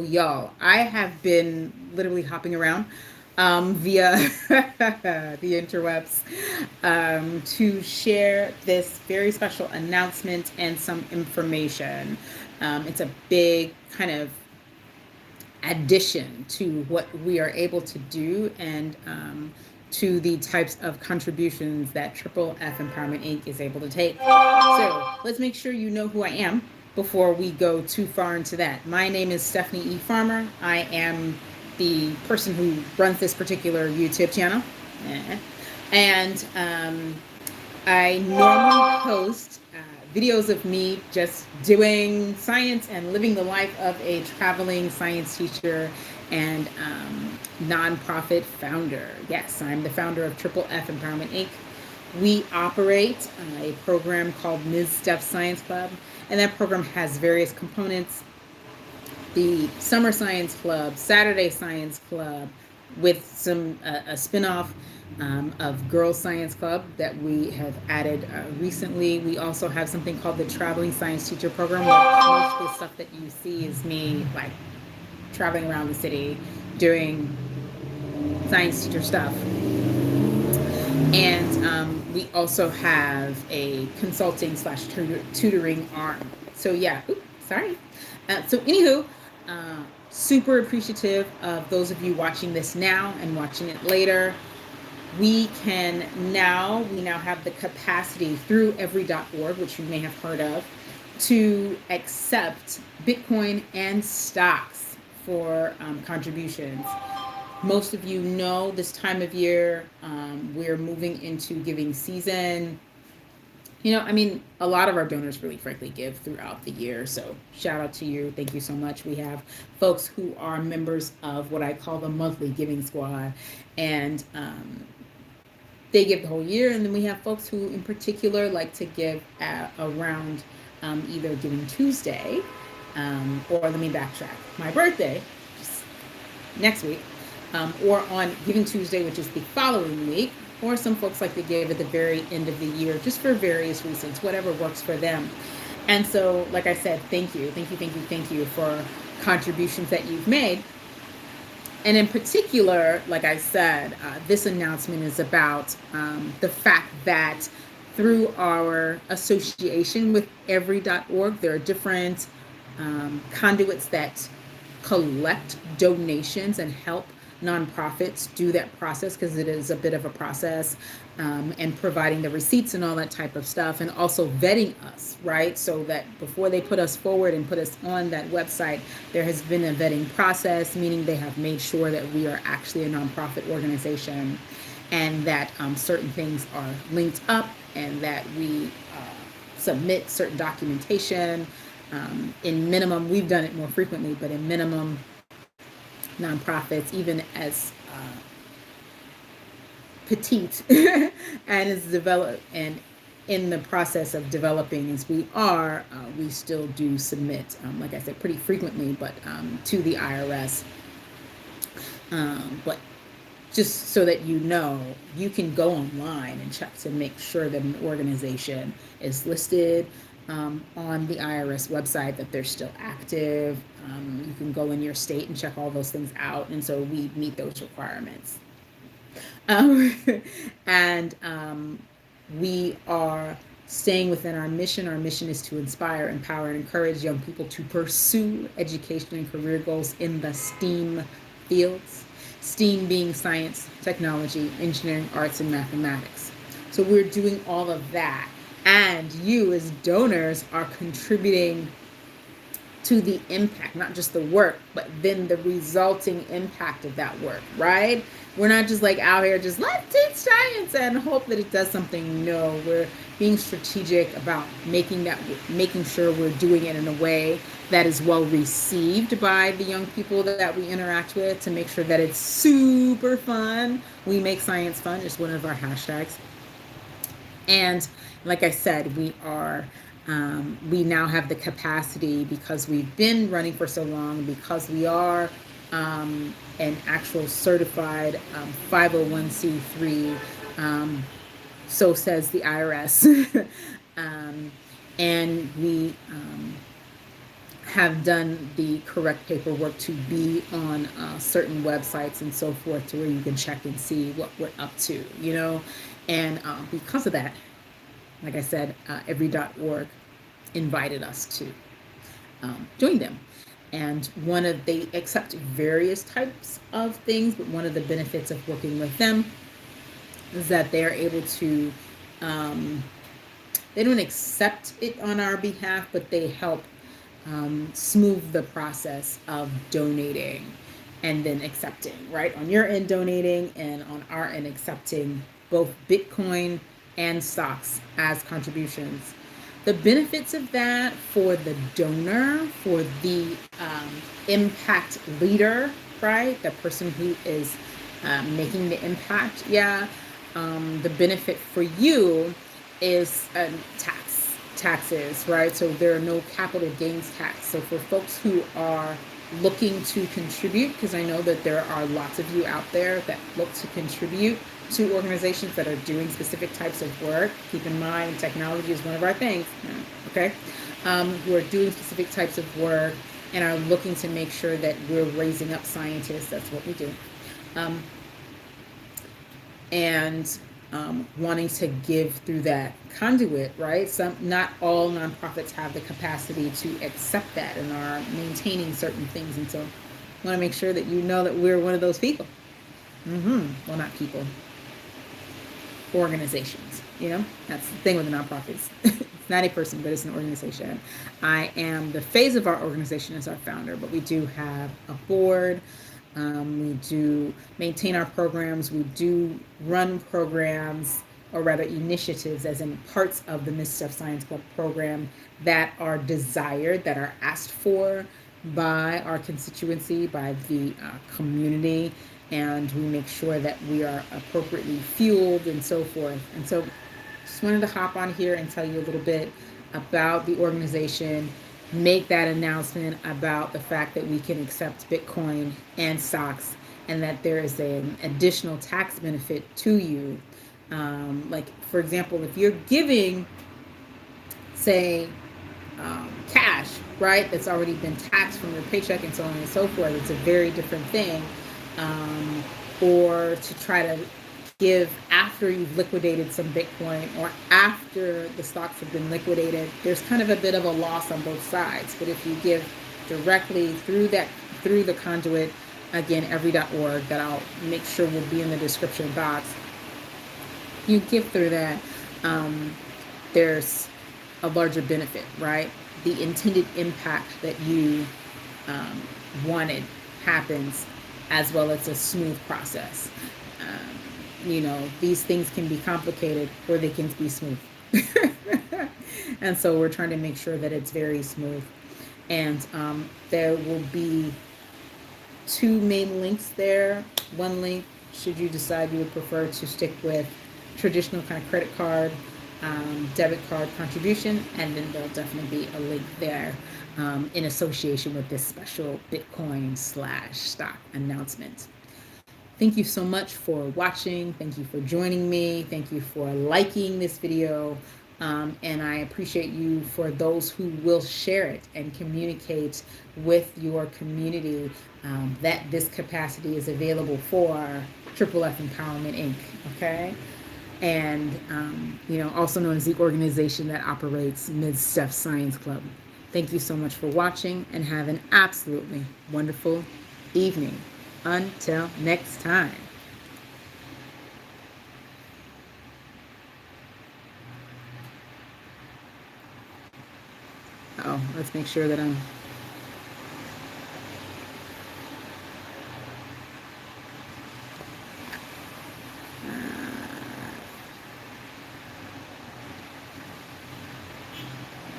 y'all, I have been literally hopping around via the interwebs to share this very special announcement and some information. It's a big kind of addition to what we are able to do and to the types of contributions that Triple F Empowerment Inc. is able to take. So let's make sure you know who I am before we go too far into that. My name is Stephanie E. Farmer. I am the person who runs this particular YouTube channel. And I normally post videos of me just doing science and living the life of a traveling science teacher and nonprofit founder. Yes, I'm the founder of Triple F Empowerment Inc. We operate a program called Ms. Steph Science Club, and that program has various components: the Summer Science Club, Saturday Science Club, with some a spin-off of Girls Science Club that we have added recently. We also have something called the Traveling Science Teacher Program, where most of the stuff that you see is me like traveling around the city doing science teacher stuff. And we also have a consulting slash tutoring arm. So yeah, oops, sorry. So anywho, super appreciative of those of you watching this now and watching it later. We now have the capacity through every.org, which you may have heard of, to accept Bitcoin and stocks for contributions. Most of you know this time of year, we're moving into giving season. A lot of our donors really frankly give throughout the year. So shout out to you. Thank you so much. We have folks who are members of what I call the monthly giving squad. And they give the whole year. And then we have folks who in particular like to give around either Giving Tuesday or let me backtrack, my birthday, next week, or on Giving Tuesday, which is the following week, or some folks like to give at the very end of the year, just for various reasons, whatever works for them. And so, like I said, thank you for contributions that you've made. And in particular, like I said, this announcement is about the fact that through our association with every.org, there are different conduits that collect donations and help nonprofits do that process, because it is a bit of a process, and providing the receipts and all that type of stuff, and also vetting us, right? So that before they put us forward and put us on that website, there has been a vetting process, meaning they have made sure that we are actually a nonprofit organization, and that certain things are linked up, and that we submit certain documentation. In minimum, we've done it more frequently, but in minimum, nonprofits, even as petite and as developed and in the process of developing as we are, we still do submit, like I said, pretty frequently, but to the IRS. But just so that you know, you can go online and check to make sure that an organization is listed on the IRS website, that they're still active. You can go in your state and check all those things out. And so we meet those requirements. And we are staying within our mission. Our mission is to inspire, empower, and encourage young people to pursue education and career goals in the STEAM fields. STEAM being science, technology, engineering, arts, and mathematics. So we're doing all of that. And you as donors are contributing to the impact, not just the work, but then the resulting impact of that work, right? We're not just like out here just let's teach science and hope that it does something. No, we're being strategic about making sure we're doing it in a way that is well received by the young people that we interact with, to make sure that it's super fun. We make science fun, is one of our hashtags. And like I said, we now have the capacity, because we've been running for so long, because we are an actual certified 501c3, so says the IRS. And we have done the correct paperwork to be on certain websites and so forth, to where you can check and see what we're up to, you know. And because of that, like I said, every.org invited us to join them. And they accept various types of things, but one of the benefits of working with them is that they're able to, um, they don't accept it on our behalf, but they help smooth the process of donating and then accepting, right? On your end, donating, and on our end, accepting both Bitcoin and stocks as contributions. The benefits of that for the donor, for the impact leader, right? The person who is making the impact, yeah. The benefit for you is taxes, right? So there are no capital gains tax. So for folks who are looking to contribute, because I know that there are lots of you out there that look to contribute to organizations that are doing specific types of work. Keep in mind, technology is one of our things, okay? Who are doing specific types of work and are looking to make sure that we're raising up scientists. That's what we do. And wanting to give through that conduit, right? Not all nonprofits have the capacity to accept that and are maintaining certain things. And so I want to make sure that you know that we're one of those people. Well, not people, organizations. You know, that's the thing with the nonprofits. It's not a person, but it's an organization. I am the phase of our organization as our founder, but we do have a board. We do maintain our programs. We do run programs, or rather initiatives, as in parts of the Miss Steph Science Club program that are desired, that are asked for by our constituency, by the community, and we make sure that we are appropriately fueled and so forth. And so just wanted to hop on here and tell you a little bit about the organization, make that announcement about the fact that we can accept Bitcoin and stocks, and that there is an additional tax benefit to you. Like, for example, if you're giving, say, cash, right, that's already been taxed from your paycheck and so on and so forth, it's a very different thing. Or to try to give after you've liquidated some Bitcoin or after the stocks have been liquidated, there's kind of a bit of a loss on both sides. But if you give directly through the conduit, again, every.org, that I'll make sure will be in the description box, you give through that, there's a larger benefit, right? The intended impact that you wanted happens, as well as a smooth process. You know, these things can be complicated or they can be smooth. And so we're trying to make sure that it's very smooth. And there will be two main links there. One link, should you decide you would prefer to stick with traditional kind of credit card, debit card contribution, and then there'll definitely be a link there in association with this special Bitcoin / stock announcement. Thank you so much for watching. Thank you for joining me. Thank you for liking this video. And I appreciate you for those who will share it and communicate with your community that this capacity is available for Triple F Empowerment Inc. Okay? And, you know, also known as the organization that operates Ms. Steph Science Club. Thank you so much for watching, and have an absolutely wonderful evening. Until next time. Oh, let's make sure that I'm